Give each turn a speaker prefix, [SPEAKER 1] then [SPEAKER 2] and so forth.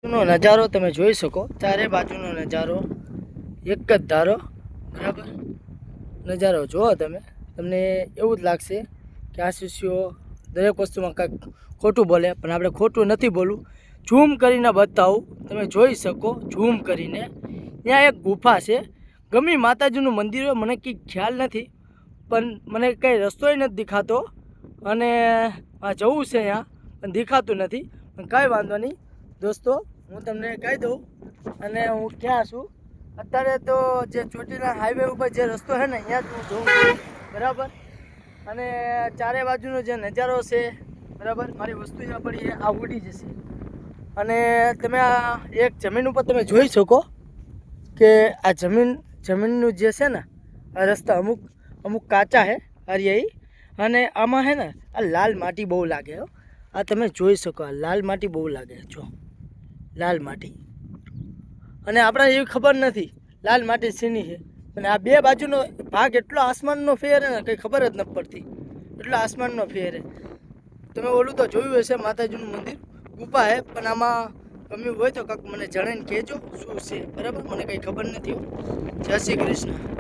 [SPEAKER 1] નો નજારો તમે જોઈ શકો, ચારે બાજુનો નજારો એક જ ધારો, બરાબર નજારો જુઓ તમે, તમને એવું જ લાગશે કે આ શિષ્યો દરેક વસ્તુમાં કાંઈક ખોટું બોલે, પણ આપણે ખોટું નથી બોલવું. ઝૂમ કરીને બતાવું, તમે જોઈ શકો ઝૂમ કરીને. ત્યાં એક ગુફા છે, ગમે માતાજીનું મંદિર હોય, મને કંઈ ખ્યાલ નથી, પણ મને કંઈ રસ્તોય નથી દેખાતો, અને આ જવું છે ત્યાં પણ દેખાતું નથી. પણ કાંઈ વાંધો નહીં દોસ્તો, હું તમને કહી દઉં અને હું ક્યાં છું અત્યારે. તો જે ચોટીલા હાઈવે ઉપર જે રસ્તો છે ને, અહીંયા જ હું જોઉં છું, બરાબર. અને ચારે બાજુનો જે નજારો છે, બરાબર, મારી વસ્તુ જ્યાં પડી આ ઉડી જશે. અને તમે આ એક જમીન ઉપર તમે જોઈ શકો કે આ જમીનનું જે છે ને, આ રસ્તા અમુક કાચા છે હરિયાઈ, અને આમાં છે ને આ લાલ માટી બહુ લાગે હો. આ તમે જોઈ શકો, આ લાલ માટી બહુ લાગે, જો લાલ માટી. અને આપણે એવી ખબર નથી લાલ માટી શીની છે, અને આ બે બાજુનો ભાગ એટલો આસમાનનો ફેર ને કંઈ ખબર જ નથી પડતી, એટલો આસમાનનો ફેર છે. તમે ઓલું તો જોયું હશે માતાજીનું મંદિર, ગુફા છે, પણ આમાં કમી હોય તો કાંઈક મને જણાવીને કહેજો શું છે, બરાબર. મને કંઈ ખબર નથી. જય શ્રી કૃષ્ણ.